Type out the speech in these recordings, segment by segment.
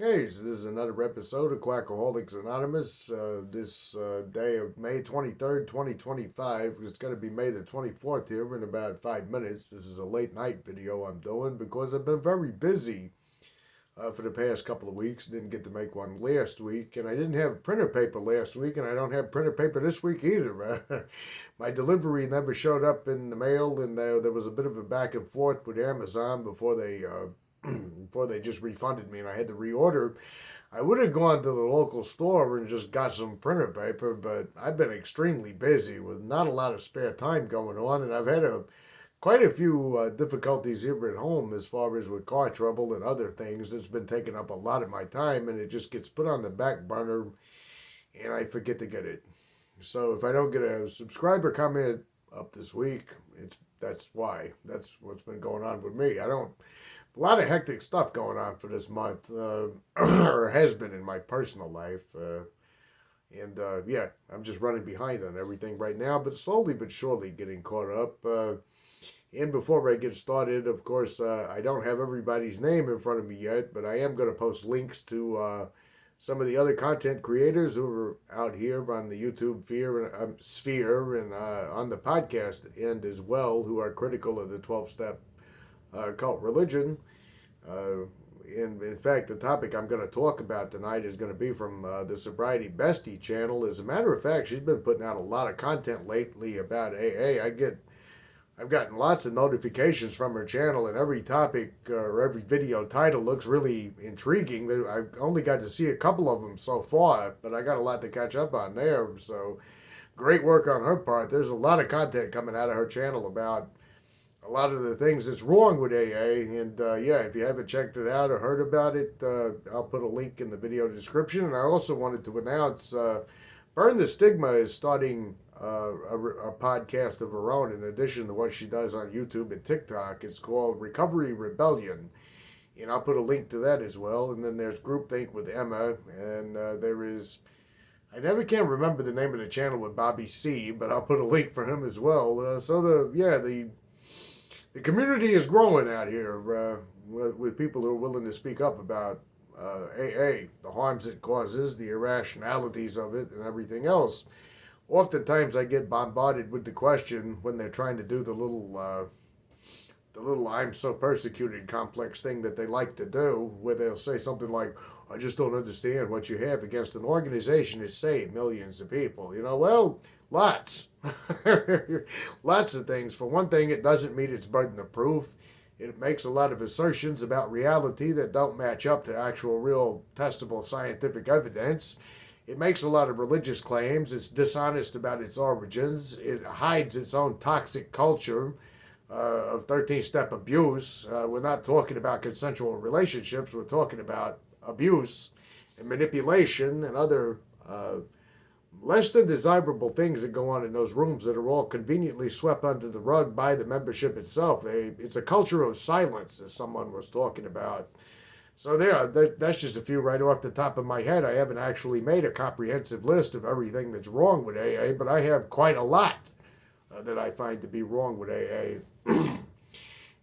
Hey, so this is another episode of Quackaholics Anonymous. This day of May 23rd, 2025. It's going to be May the 24th here in about 5 minutes. This is a late night video I'm doing because I've been very busy for the past couple of weeks. Didn't get to make one last week, and I didn't have printer paper last week, and I don't have printer paper this week either. My delivery never showed up in the mail, and there was a bit of a back and forth with Amazon before they before they just refunded me and I had to reorder. I would have gone to the local store and just got some printer paper, but I've been extremely busy with not a lot of spare time going on, and I've had quite a few difficulties here at home as far as with car trouble and other things. It's been taking up a lot of my time, and it just gets put on the back burner, and I forget to get it. So if I don't get a subscriber comment up this week, that's why. That's what's been going on with me. A lot of hectic stuff going on for this month, or has been in my personal life. Yeah, I'm just running behind on everything right now, but slowly but surely getting caught up. And before I get started, of course, I don't have everybody's name in front of me yet, but I am going to post links to some of the other content creators who are out here on the YouTube sphere and on the podcast end as well, who are critical of the 12-step cult religion. In fact, the topic I'm going to talk about tonight is going to be from the Sobriety Bestie channel. As a matter of fact, she's been putting out a lot of content lately about AA. I've gotten lots of notifications from her channel, and every topic or every video title looks really intriguing. I've only got to see a couple of them so far, but I got a lot to catch up on there. So great work on her part. There's a lot of content coming out of her channel about a lot of the things that's wrong with AA. And yeah, if you haven't checked it out or heard about it, I'll put a link in the video description. And I also wanted to announce Burn the Stigma is starting a podcast of her own in addition to what she does on YouTube and TikTok. It's called Recovery Rebellion. And I'll put a link to that as well. And then there's Groupthink with Emma. And there is, I never can remember the name of the channel with Bobby C, but I'll put a link for him as well. The community is growing out here with people who are willing to speak up about AA, the harms it causes, the irrationalities of it, and everything else. Oftentimes, I get bombarded with the question when they're trying to do the little "I'm so persecuted" complex thing that they like to do, where they'll say something like, "I just don't understand what you have against an organization that saved millions of people." Well, lots. Lots of things. For one thing, it doesn't meet its burden of proof. It makes a lot of assertions about reality that don't match up to actual, real, testable scientific evidence. It makes a lot of religious claims. It's dishonest about its origins. It hides its own toxic culture of 13-step abuse. We're not talking about consensual relationships. We're talking about abuse and manipulation and other less than desirable things that go on in those rooms that are all conveniently swept under the rug by the membership itself. It's a culture of silence, as someone was talking about. So that's just a few right off the top of my head. I haven't actually made a comprehensive list of everything that's wrong with AA, but I have quite a lot that I find to be wrong with AA.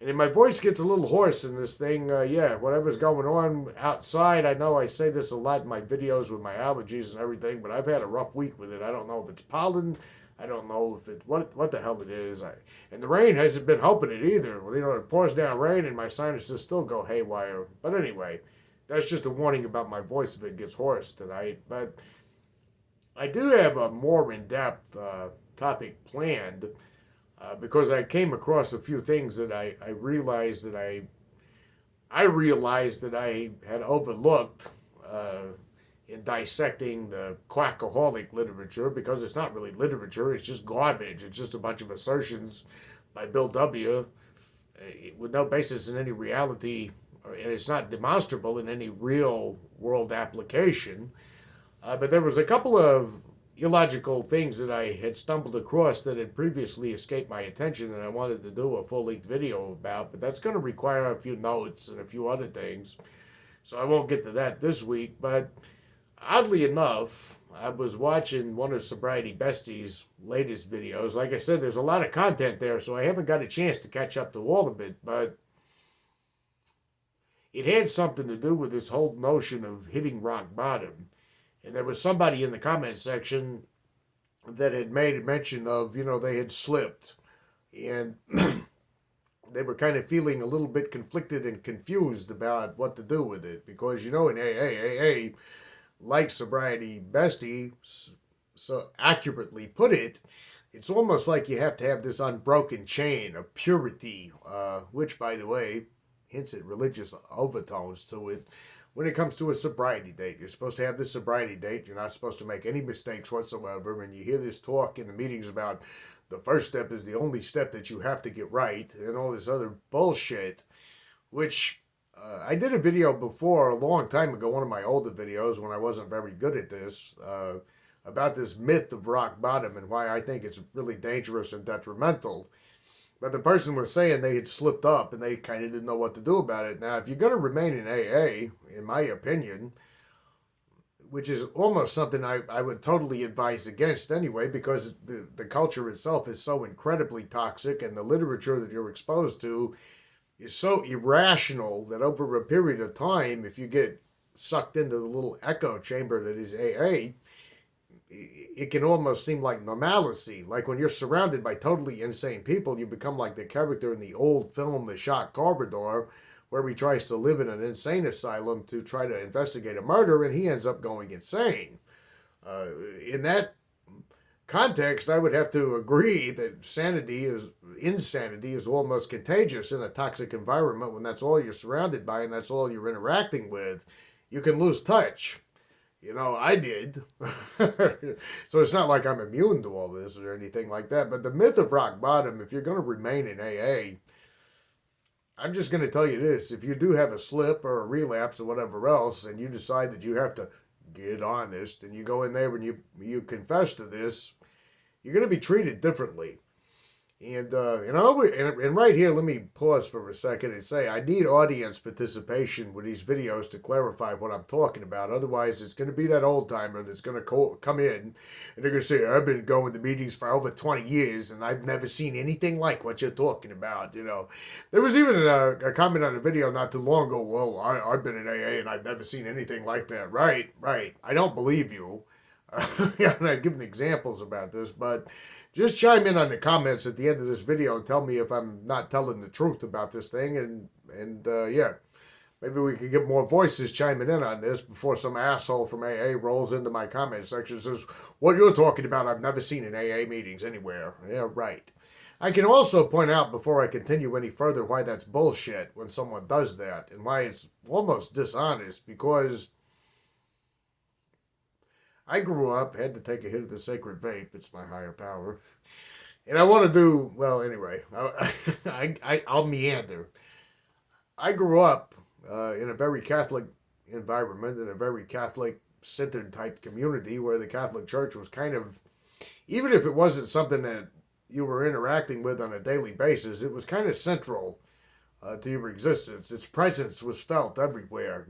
And if my voice gets a little hoarse in this thing, yeah, whatever's going on outside, I know I say this a lot in my videos with my allergies and everything, but I've had a rough week with it. I don't know if it's pollen. I don't know if it what the hell it is. And the rain hasn't been helping it either. It pours down rain and my sinuses still go haywire. But anyway, that's just a warning about my voice if it gets hoarse tonight. But I do have a more in-depth topic planned. Because I came across a few things that I realized that I realized that I had overlooked in dissecting the quackaholic literature, because it's not really literature, it's just garbage. It's just a bunch of assertions by Bill W. With no basis in any reality, and it's not demonstrable in any real world application. But there was a couple of illogical things that I had stumbled across that had previously escaped my attention and I wanted to do a full-length video about, but that's going to require a few notes and a few other things, so I won't get to that this week. But oddly enough, I was watching one of Sobriety Bestie's latest videos. Like I said, there's a lot of content there, so I haven't got a chance to catch up to all of it, but it had something to do with this whole notion of hitting rock bottom. And there was somebody in the comment section that had made mention of, they had slipped. And they were kind of feeling a little bit conflicted and confused about what to do with it. Because, in AA, like Sobriety Bestie so accurately put it, it's almost like you have to have this unbroken chain of purity, which, by the way, hints at religious overtones to it. When it comes to a sobriety date, you're supposed to have this sobriety date. You're not supposed to make any mistakes whatsoever. And you hear this talk in the meetings about the first step is the only step that you have to get right and all this other bullshit, which I did a video before a long time ago, one of my older videos when I wasn't very good at this, about this myth of rock bottom and why I think it's really dangerous and detrimental. But the person was saying they had slipped up and they kind of didn't know what to do about it. Now, if you're going to remain in AA, in my opinion, which is almost something I would totally advise against anyway, because the culture itself is so incredibly toxic and the literature that you're exposed to is so irrational that over a period of time, if you get sucked into the little echo chamber that is AA, it can almost seem like normalcy. Like when you're surrounded by totally insane people, you become like the character in the old film, The Shock Corridor, where he tries to live in an insane asylum to try to investigate a murder, and he ends up going insane. In that context, I would have to agree that insanity is almost contagious in a toxic environment when that's all you're surrounded by and that's all you're interacting with. You can lose touch. I did. So it's not like I'm immune to all this or anything like that. But the myth of rock bottom, if you're going to remain in AA, I'm just going to tell you this. If you do have a slip or a relapse or whatever else, and you decide that you have to get honest, and you go in there and you confess to this, you're going to be treated differently. And right here, let me pause for a second and say I need audience participation with these videos to clarify what I'm talking about. Otherwise, it's going to be that old timer that's going to come in and they're going to say, I've been going to meetings for over 20 years and I've never seen anything like what you're talking about. There was even a comment on a video not too long ago. Well, I've been in AA and I've never seen anything like that. Right. I don't believe you. And I've given examples about this, but just chime in on the comments at the end of this video and tell me if I'm not telling the truth about this thing, and maybe we could get more voices chiming in on this before some asshole from AA rolls into my comment section and says, what you're talking about I've never seen in AA meetings anywhere. Yeah, right. I can also point out before I continue any further why that's bullshit when someone does that, and why it's almost dishonest, because I grew up, had to take a hit of the sacred vape. It's my higher power. And I want to do, well, anyway, I'll meander. I grew up in a very Catholic environment, in a very Catholic-centered type community where the Catholic Church was kind of, even if it wasn't something that you were interacting with on a daily basis, it was kind of central to your existence. Its presence was felt everywhere,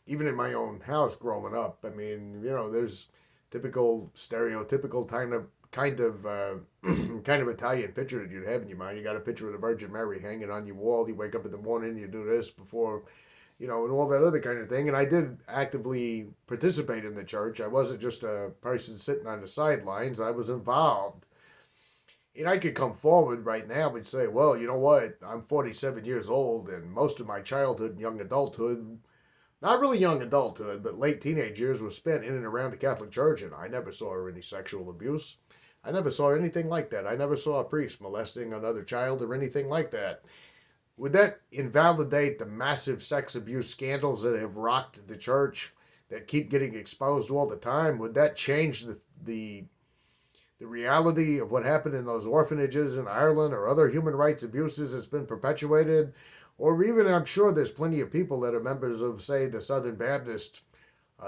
even in my own house growing up. I mean, there's typical stereotypical kind of Italian picture that you'd have in your mind. You got a picture of the Virgin Mary hanging on your wall. You wake up in the morning, you do this before, and all that other kind of thing. And I did actively participate in the church. I wasn't just a person sitting on the sidelines. I was involved. And I could come forward right now and say, well, you know what? I'm 47 years old, and most of my childhood and young adulthood, not really young adulthood, but late teenage years, was spent in and around the Catholic Church, and I never saw any sexual abuse. I never saw anything like that. I never saw a priest molesting another child or anything like that. Would that invalidate the massive sex abuse scandals that have rocked the church, that keep getting exposed all the time? Would that change the reality of what happened in those orphanages in Ireland or other human rights abuses that's been perpetuated? Or even, I'm sure there's plenty of people that are members of, say, the Southern Baptist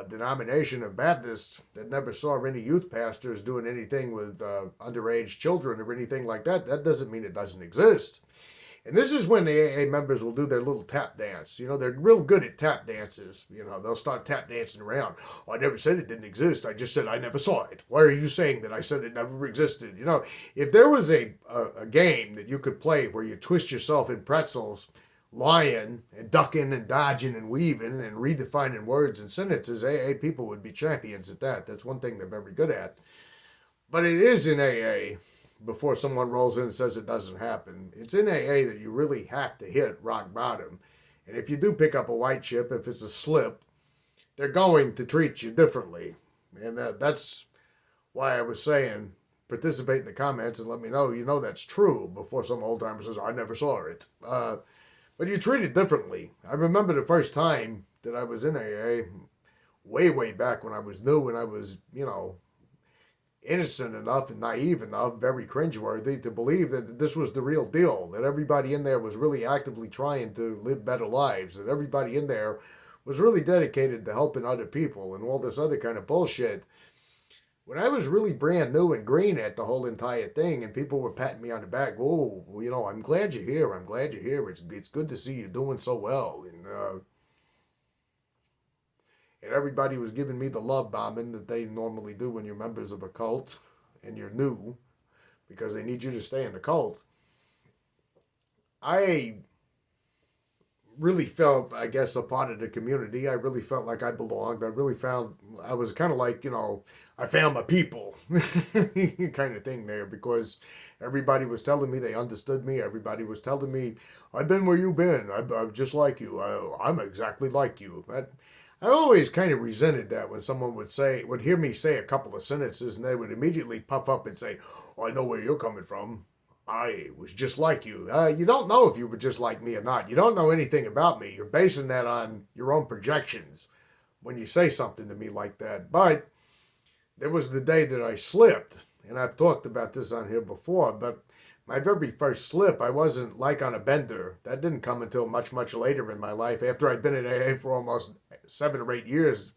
denomination of Baptists that never saw any youth pastors doing anything with underage children or anything like that. That doesn't mean it doesn't exist. And this is when the AA members will do their little tap dance. They're real good at tap dances. They'll start tap dancing around. Oh, I never said it didn't exist. I just said I never saw it. Why are you saying that I said it never existed? If there was a game that you could play where you twist yourself in pretzels lying and ducking and dodging and weaving and redefining words and sentences, AA people would be champions at that. That's one thing they're very good at. But it is in AA, before someone rolls in and says it doesn't happen, it's in AA that you really have to hit rock bottom. And if you do pick up a white chip, if it's a slip, they're going to treat you differently. And that's why I was saying, participate in the comments and let me know you know that's true before some old timer says, I never saw it. But you treat it differently. I remember the first time that I was in AA, way back when I was new and I was, innocent enough and naive enough, very cringeworthy, to believe that this was the real deal, that everybody in there was really actively trying to live better lives, that everybody in there was really dedicated to helping other people and all this other kind of bullshit. When I was really brand new and green at the whole entire thing and people were patting me on the back, oh, I'm glad you're here. I'm glad you're here. It's good to see you doing so well. And everybody was giving me the love bombing that they normally do when you're members of a cult and you're new because they need you to stay in the cult. I really felt, I guess, a part of the community. I really felt like I belonged. I really found, I was kind of like, I found my people kind of thing there, because everybody was telling me they understood me. Everybody was telling me, I've been where you've been. I'm just like you. I'm exactly like you. I always kind of resented that when someone would hear me say a couple of sentences and they would immediately puff up and say, oh, I know where you're coming from. I was just like you. You don't know if you were just like me or not. You don't know anything about me. You're basing that on your own projections when you say something to me like that. But there was the day that I slipped, and I've talked about this on here before, but my very first slip, I wasn't like on a bender. That didn't come until much later in my life, after I'd been in AA for almost 7 or 8 years,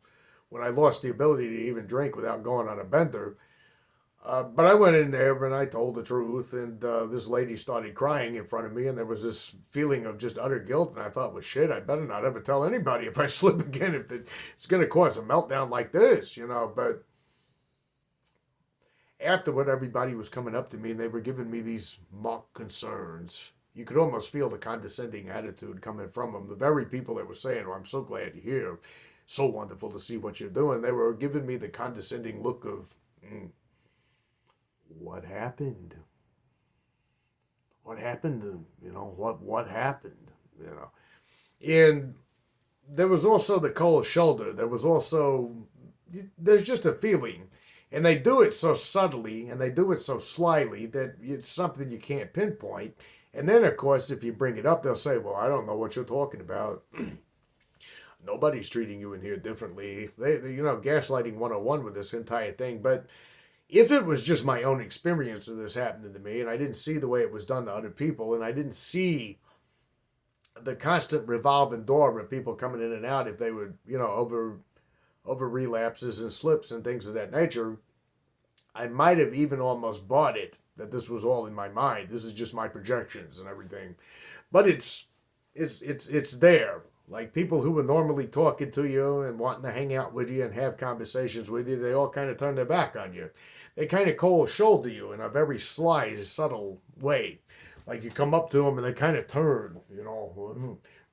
when I lost the ability to even drink without going on a bender. But I went in there and I told the truth, and this lady started crying in front of me, and there was this feeling of just utter guilt, and I thought, well, shit, I better not ever tell anybody if I slip again, if it's going to cause a meltdown like this, But afterward, everybody was coming up to me, and they were giving me these mock concerns. You could almost feel the condescending attitude coming from them. The very people that were saying, oh, I'm so glad you're here, so wonderful to see what you're doing, they were giving me the condescending look of, what happened? What happened? What happened? And there was also the cold shoulder. There's just a feeling. And they do it so subtly and they do it so slyly that it's something you can't pinpoint. And then, of course, if you bring it up, they'll say, well, I don't know what you're talking about. Nobody's treating you in here differently. They gaslighting 101 with this entire thing. But if it was just my own experience of this happening to me, and I didn't see the way it was done to other people, and I didn't see the constant revolving door of people coming in and out if they would, over relapses and slips and things of that nature, I might have even almost bought it, that this was all in my mind. This is just my projections and everything. But it's there. Like, people who were normally talking to you and wanting to hang out with you and have conversations with you, they all kind of turn their back on you. They kind of cold shoulder you in a very sly, subtle way. Like, you come up to them and they kind of turn,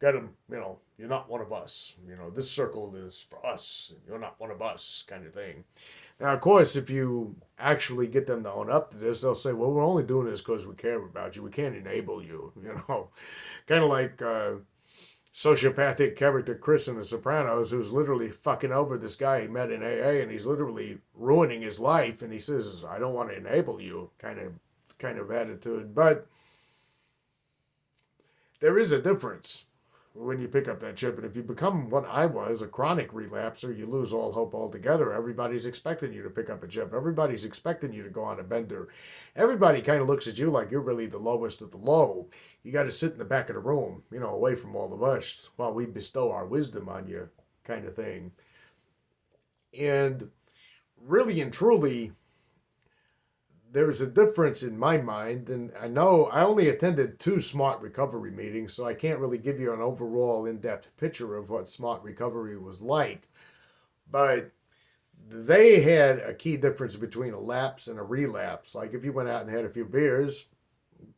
get them, you're not one of us. This circle is for us, and you're not one of us, kind of thing. Now, of course, if you actually get them to own up to this, they'll say, well, we're only doing this because we care about you. We can't enable you, Kind of like sociopathic character Kirsten The Sopranos, who's literally fucking over this guy he met in AA, and he's literally ruining his life, and he says, I don't want to enable you, kind of attitude. But there is a difference when you pick up that chip, and if you become what I was, a chronic relapser, you lose all hope altogether. Everybody's expecting you to pick up a chip. Everybody's expecting you to go on a bender. Everybody kind of looks at you like you're really the lowest of the low. You got to sit in the back of the room, away from all of us while we bestow our wisdom on you, kind of thing. And really and truly, there's a difference in my mind, and I know I only attended 2 SMART recovery meetings, so I can't really give you an overall in-depth picture of what SMART recovery was like, but they had a key difference between a lapse and a relapse. Like, if you went out and had a few beers,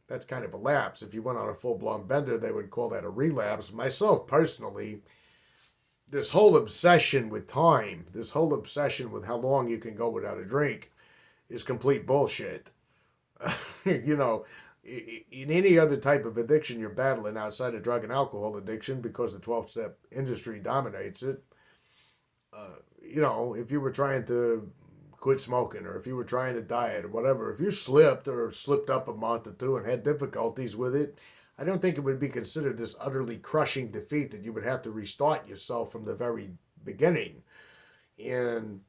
that's kind of a lapse. If you went on a full-blown bender, they would call that a relapse. Myself, personally, this whole obsession with time, this whole obsession with how long you can go without a drink is complete bullshit. You know, in any other type of addiction you're battling outside of drug and alcohol addiction, because the 12-step industry dominates it, you know, if you were trying to quit smoking, or if you were trying to diet or whatever, if you slipped or slipped up a month or two and had difficulties with it, I don't think it would be considered this utterly crushing defeat that you would have to restart yourself from the very beginning. And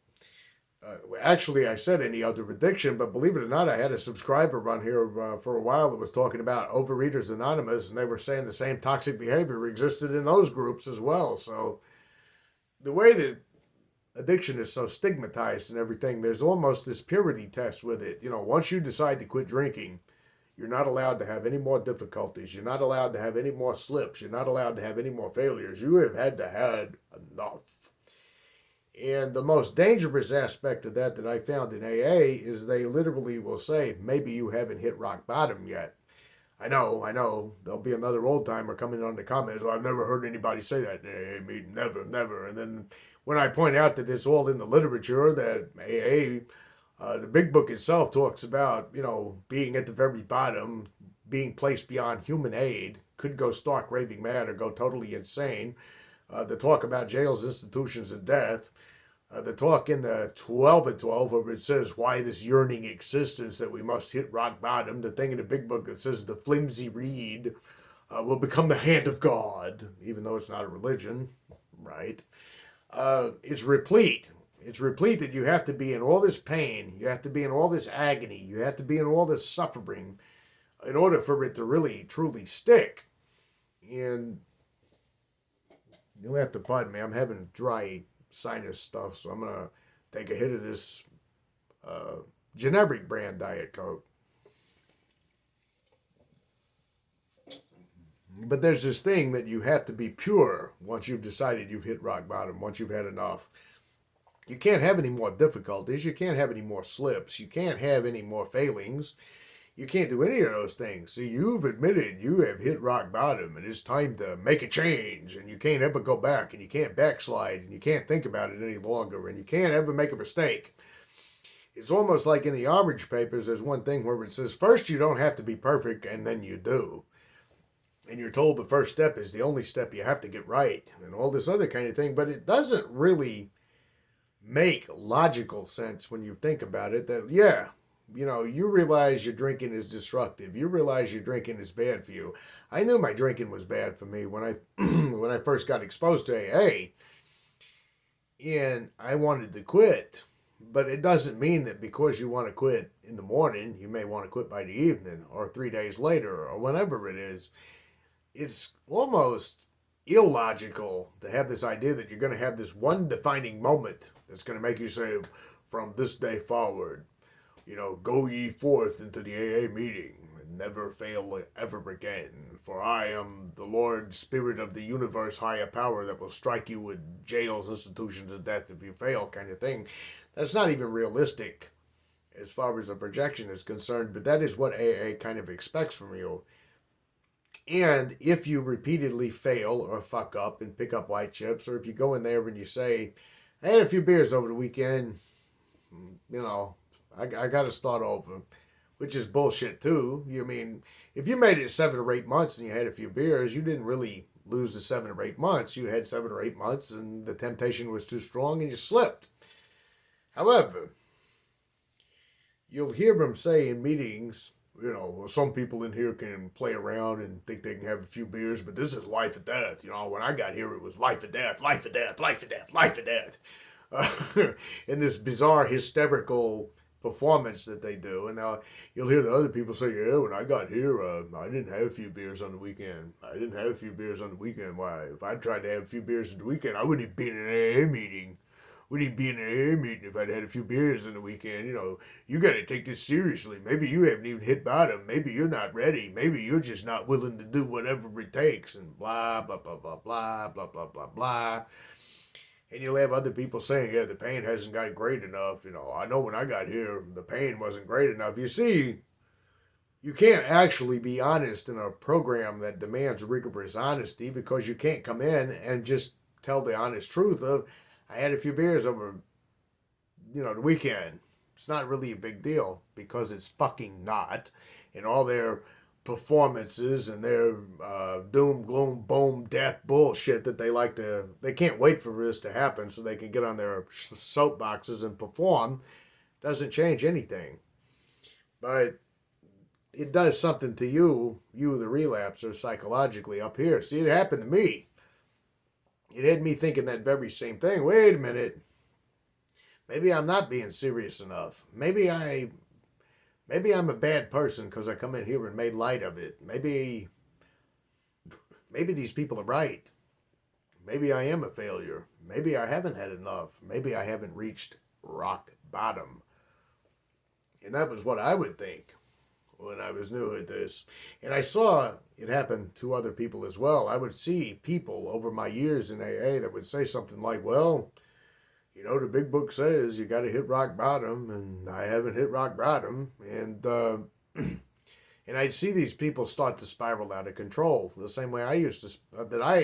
actually, I said any other addiction, but believe it or not, I had a subscriber on here for a while that was talking about Overeaters Anonymous, and they were saying the same toxic behavior existed in those groups as well. So the way that addiction is so stigmatized and everything, there's almost this purity test with it. You know, once you decide to quit drinking, you're not allowed to have any more difficulties. You're not allowed to have any more slips. You're not allowed to have any more failures. You have had to have enough. And the most dangerous aspect of that I found in AA is they literally will say, maybe you haven't hit rock bottom yet. I know. There'll be another old timer coming on the comments. Well, I've never heard anybody say that in AA meeting. Never. And then when I point out that it's all in the literature, that AA, the big book itself talks about, you know, being at the very bottom, being placed beyond human aid, could go stark raving mad or go totally insane. The talk about jails, institutions, and death. The talk in the 12 at 12, where it says why this yearning existence that we must hit rock bottom. The thing in the big book that says the flimsy reed will become the hand of God, even though it's not a religion, right? It's replete. It's replete that you have to be in all this pain, you have to be in all this agony, you have to be in all this suffering in order for it to really, truly stick. And you'll have to pardon me, I'm having dry sinus stuff, so I'm going to take a hit of this generic brand Diet Coke. But there's this thing that you have to be pure once you've decided you've hit rock bottom, once you've had enough. You can't have any more difficulties. You can't have any more slips. You can't have any more failings. You can't do any of those things. See, you've admitted you have hit rock bottom, and it's time to make a change, and you can't ever go back, and you can't backslide, and you can't think about it any longer, and you can't ever make a mistake. It's almost like in the Orange Papers, there's one thing where it says, first you don't have to be perfect, and then you do. And you're told the first step is the only step you have to get right, and all this other kind of thing, but it doesn't really make logical sense when you think about it, that, yeah, you know, you realize your drinking is destructive. You realize your drinking is bad for you. I knew my drinking was bad for me when I when I first got exposed to AA, and I wanted to quit. But it doesn't mean that because you want to quit in the morning, you may want to quit by the evening or 3 days later or whenever it is. It's almost illogical to have this idea that you're going to have this one defining moment that's going to make you say, from this day forward, you know, go ye forth into the AA meeting and never fail ever again. For I am the Lord Spirit of the universe, higher power that will strike you with jails, institutions, and death if you fail, kind of thing. That's not even realistic as far as a projection is concerned, but that is what AA kind of expects from you. And if you repeatedly fail or fuck up and pick up white chips, or if you go in there and you say, I had a few beers over the weekend, you know, I got to start over, which is bullshit too. You mean, if you made it 7 or 8 months and you had a few beers, you didn't really lose the 7 or 8 months. You had 7 or 8 months and the temptation was too strong and you slipped. However, you'll hear them say in meetings, you know, well, some people in here can play around and think they can have a few beers, but this is life or death. You know, when I got here, it was life or death, life or death, life or death, life or death. In this bizarre, hysterical performance that they do. And you'll hear the other people say, yeah, when I got here, I didn't have a few beers on the weekend. Why? If I tried to have a few beers on the weekend, I wouldn't have been in an AA meeting. Wouldn't be in an AA meeting if I'd had a few beers on the weekend. You know, you got to take this seriously. Maybe you haven't even hit bottom. Maybe you're not ready. Maybe you're just not willing to do whatever it takes. And blah, blah, blah, blah, blah, blah, blah, blah, blah. And you'll have other people saying, yeah, the pain hasn't got great enough. You know, I know when I got here, the pain wasn't great enough. You see, you can't actually be honest in a program that demands rigorous honesty, because you can't come in and just tell the honest truth of, I had a few beers over, the weekend. It's not really a big deal, because it's fucking not. And all their performances and their doom, gloom, boom, death bullshit that they can't wait for this to happen so they can get on their soapboxes and perform, doesn't change anything. But it does something to you, the relapser, psychologically up here. See, it happened to me. It had me thinking that very same thing. Wait a minute. Maybe I'm not being serious enough. Maybe I'm a bad person because I come in here and made light of it. Maybe these people are right. Maybe I am a failure. Maybe I haven't had enough. Maybe I haven't reached rock bottom. And that was what I would think when I was new at this. And I saw it happen to other people as well. I would see people over my years in AA that would say something like, well, the big book says you got to hit rock bottom, and I haven't hit rock bottom. And and I'd see these people start to spiral out of control, the same way I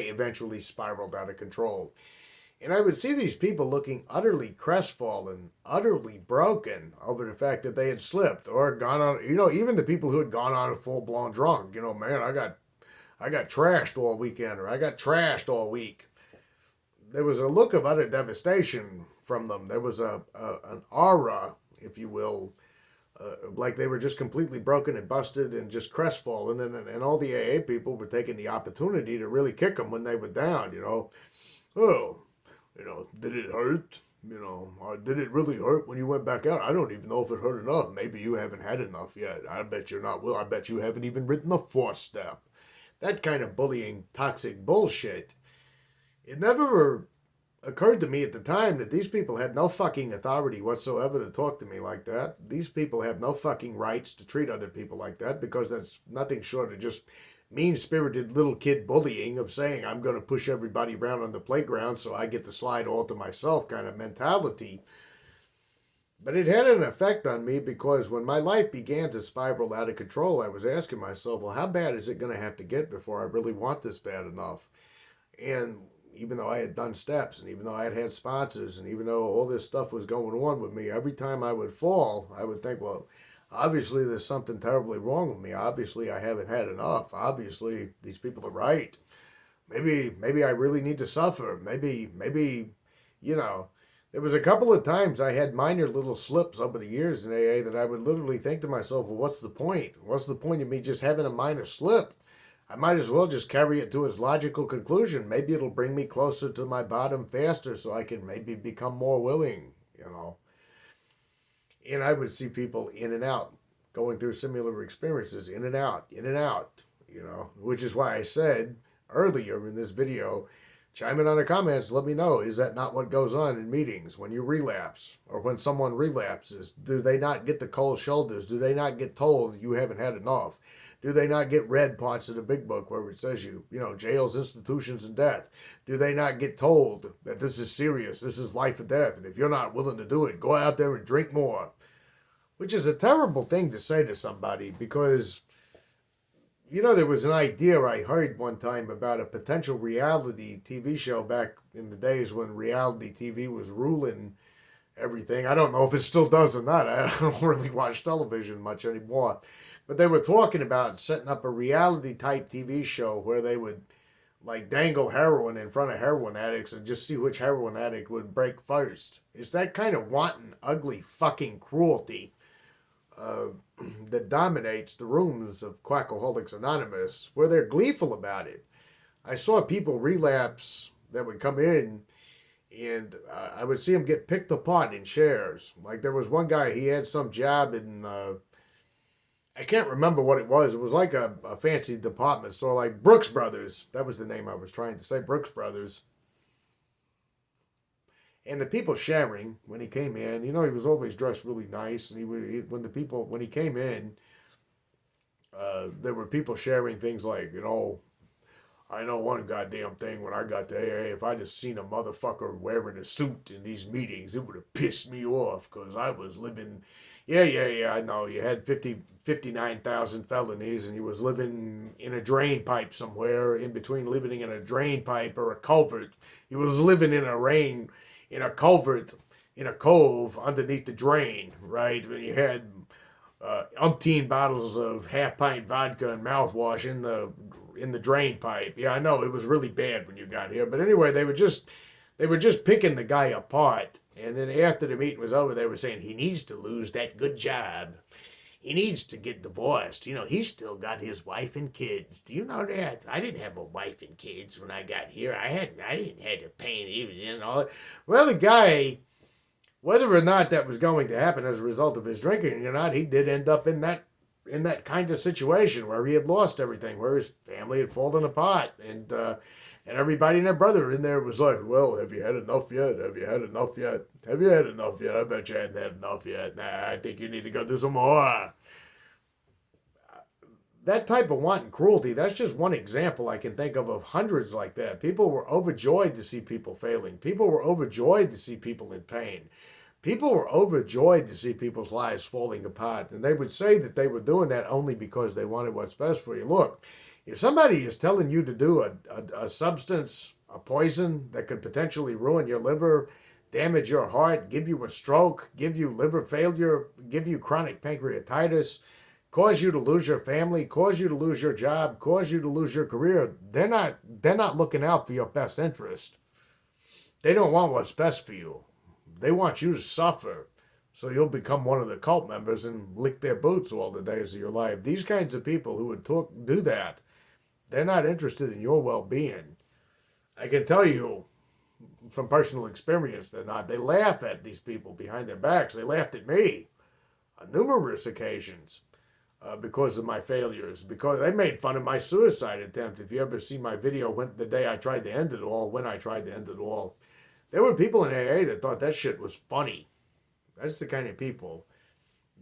eventually spiraled out of control. And I would see these people looking utterly crestfallen, utterly broken over the fact that they had slipped or gone on, even the people who had gone on a full-blown drunk. Man, I got trashed all weekend, or I got trashed all week. There was a look of utter devastation from them. There was an aura, if you will, like they were just completely broken and busted and just crestfallen. And all the AA people were taking the opportunity to really kick them when they were down, Oh, did it hurt? Or did it really hurt when you went back out? I don't even know if it hurt enough. Maybe you haven't had enough yet. I bet you're not. Well, I bet you haven't even written the 4th step. That kind of bullying, toxic bullshit. It never occurred to me at the time that these people had no fucking authority whatsoever to talk to me like that. These people have no fucking rights to treat other people like that, because that's nothing short of just mean-spirited little kid bullying of saying, I'm going to push everybody around on the playground so I get to slide all to myself kind of mentality. But it had an effect on me, because when my life began to spiral out of control, I was asking myself, well, how bad is it going to have to get before I really want this bad enough? And even though I had done steps, and even though I had had sponsors, and even though all this stuff was going on with me, every time I would fall, I would think, well, obviously there's something terribly wrong with me. Obviously I haven't had enough. Obviously these people are right. Maybe I really need to suffer. Maybe, there was a couple of times I had minor little slips over the years in AA that I would literally think to myself, well, what's the point? What's the point of me just having a minor slip? I might as well just carry it to its logical conclusion. Maybe it'll bring me closer to my bottom faster, so I can maybe become more willing, And I would see people in and out, going through similar experiences, in and out, which is why I said earlier in this video, chime in on the comments, let me know, is that not what goes on in meetings when you relapse, or when someone relapses? Do they not get the cold shoulders? Do they not get told you haven't had enough? Do they not get read parts of the big book where it says jails, institutions, and death? Do they not get told that this is serious, this is life or death, and if you're not willing to do it, go out there and drink more? Which is a terrible thing to say to somebody, because there was an idea I heard one time about a potential reality TV show back in the days when reality TV was ruling everything. I don't know if it still does or not. I don't really watch television much anymore. But they were talking about setting up a reality type TV show where they would dangle heroin in front of heroin addicts and just see which heroin addict would break first. It's that kind of wanton, ugly fucking cruelty that dominates the rooms of Quackaholics Anonymous, where they're gleeful about it. I saw people relapse that would come in, and I would see them get picked apart in shares. Like there was one guy, he had some job in, I can't remember what it was. It was like a fancy department store, like Brooks Brothers. That was the name I was trying to say, Brooks Brothers. And the people sharing, when he came in, he was always dressed really nice. And when he came in, there were people sharing things like, I know one goddamn thing when I got to AA, if I just seen a motherfucker wearing a suit in these meetings, it would have pissed me off because I was living, yeah, I know, you had 50 59,000 felonies, and he was living in a drain pipe somewhere, in between living in a drain pipe or a culvert. He was living in a culvert, in a cove underneath the drain, right? When you had umpteen bottles of half-pint vodka and mouthwash in the drain pipe. Yeah, I know, it was really bad when you got here. But anyway, they were just picking the guy apart. And then after the meeting was over, they were saying he needs to lose that good job. He needs to get divorced. You know, he's still got his wife and kids. Do you know that? I didn't have a wife and kids when I got here. I didn't have to pay even and all. Well, the guy, whether or not that was going to happen as a result of his drinking or not, he did end up in that kind of situation where he had lost everything, where his family had fallen apart, and everybody and their brother in there was like, well, have you had enough yet? Have you had enough yet? Have you had enough yet? I bet you hadn't had enough yet. Nah, I think you need to go do some more. That type of wanton cruelty, that's just one example I can think of hundreds like that. People were overjoyed to see people failing. People were overjoyed to see people in pain. People were overjoyed to see people's lives falling apart. And they would say that they were doing that only because they wanted what's best for you. Look, if somebody is telling you to do a substance, a poison that could potentially ruin your liver, damage your heart, give you a stroke, give you liver failure, give you chronic pancreatitis, cause you to lose your family, cause you to lose your job, cause you to lose your career, they're not looking out for your best interest. They don't want what's best for you. They want you to suffer so you'll become one of the cult members and lick their boots all the days of your life. These kinds of people who would do that, they're not interested in your well-being. I can tell you from personal experience they're not. They laugh at these people behind their backs. They laughed at me on numerous occasions because of my failures, because they made fun of my suicide attempt. If you ever see my video the day I tried to end it all, when I tried to end it all, there were people in AA that thought that shit was funny. That's the kind of people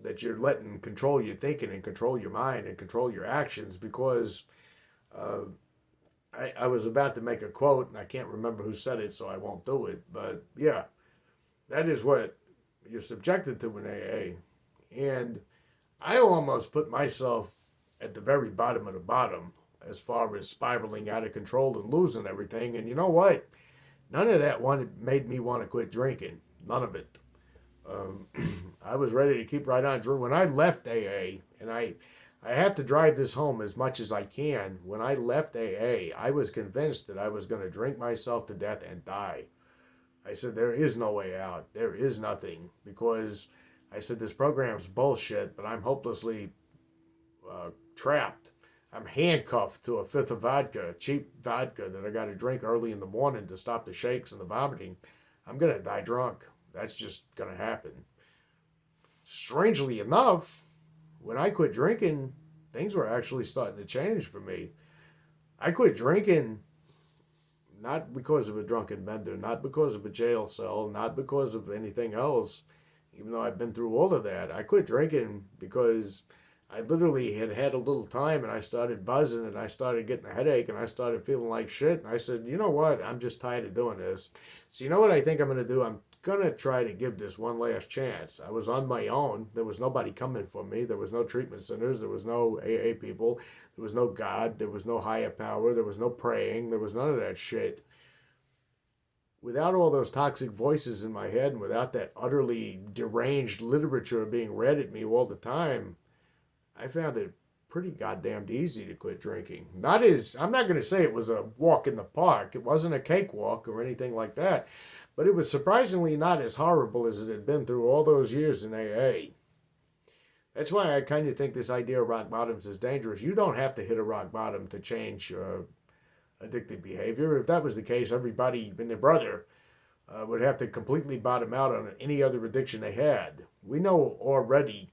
that you're letting control your thinking and control your mind and control your actions, because I was about to make a quote, and I can't remember who said it, so I won't do it. But yeah, that is what you're subjected to in AA. And I almost put myself at the very bottom of the bottom as far as spiraling out of control and losing everything. And you know what? None of that made me want to quit drinking. None of it. I was ready to keep right on drinking. When I left AA, and I have to drive this home as much as I can, when I left AA, I was convinced that I was going to drink myself to death and die. I said, there is no way out. There is nothing. Because I said, this program's bullshit, but I'm hopelessly trapped. I'm handcuffed to a fifth of vodka, cheap vodka that I got to drink early in the morning to stop the shakes and the vomiting. I'm going to die drunk. That's just going to happen. Strangely enough, when I quit drinking, things were actually starting to change for me. I quit drinking not because of a drunken bender, not because of a jail cell, not because of anything else, even though I've been through all of that. I quit drinking because I literally had a little time, and I started buzzing, and I started getting a headache, and I started feeling like shit. And I said, you know what? I'm just tired of doing this. So you know what I think I'm going to do? I'm going to try to give this one last chance. I was on my own. There was nobody coming for me. There was no treatment centers. There was no AA people. There was no God. There was no higher power. There was no praying. There was none of that shit. Without all those toxic voices in my head, and without that utterly deranged literature being read at me all the time, I found it pretty goddamn easy to quit drinking. I'm not going to say it was a walk in the park. It wasn't a cakewalk or anything like that. But it was surprisingly not as horrible as it had been through all those years in AA. That's why I kind of think this idea of rock bottoms is dangerous. You don't have to hit a rock bottom to change addictive behavior. If that was the case, everybody and their brother would have to completely bottom out on any other addiction they had. We know already.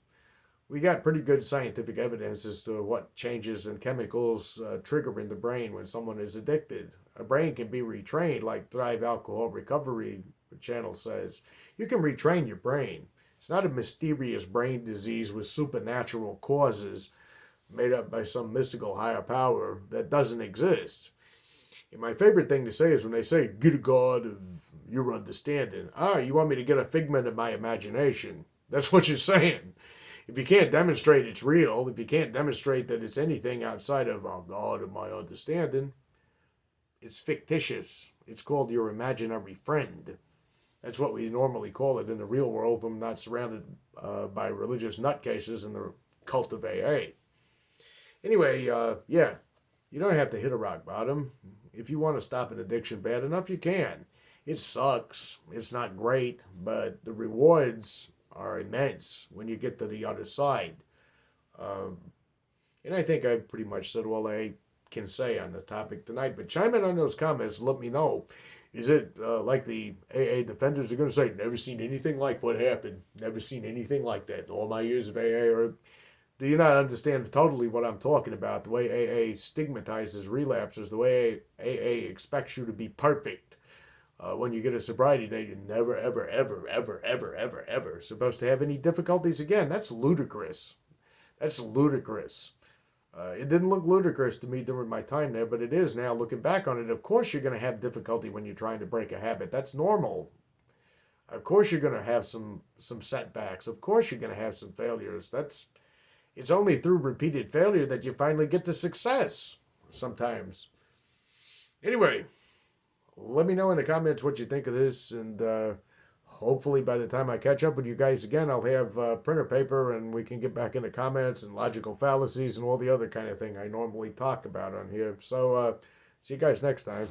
We got pretty good scientific evidence as to what changes in chemicals trigger in the brain when someone is addicted. A brain can be retrained, like Thrive Alcohol Recovery channel says. You can retrain your brain. It's not a mysterious brain disease with supernatural causes made up by some mystical higher power that doesn't exist. And my favorite thing to say is when they say, get a God of your understanding. You want me to get a figment of my imagination. That's what you're saying. If you can't demonstrate it's real, if you can't demonstrate that it's anything outside of, oh God, of my understanding, it's fictitious. It's called your imaginary friend. That's what we normally call it in the real world when I'm not surrounded by religious nutcases in the cult of AA. Anyway, yeah, you don't have to hit a rock bottom. If you want to stop an addiction bad enough, you can. It sucks. It's not great, but the rewards are immense when you get to the other side. And I think I pretty much said all I can say on the topic tonight. But chime in on those comments. Let me know. Is it like the AA defenders are going to say, never seen anything like what happened? Never seen anything like that in all my years of AA? Or do you not understand totally what I'm talking about? The way AA stigmatizes relapsers, the way AA expects you to be perfect. When you get a sobriety date, you're never, ever, ever, ever, ever, ever, ever supposed to have any difficulties again. That's ludicrous. That's ludicrous. It didn't look ludicrous to me during my time there, but it is now looking back on it. Of course you're going to have difficulty when you're trying to break a habit. That's normal. Of course you're going to have some setbacks. Of course you're going to have some failures. It's only through repeated failure that you finally get to success sometimes. Anyway, let me know in the comments what you think of this, and hopefully by the time I catch up with you guys again, I'll have printer paper and we can get back into comments and logical fallacies and all the other kind of thing I normally talk about on here. So, see you guys next time.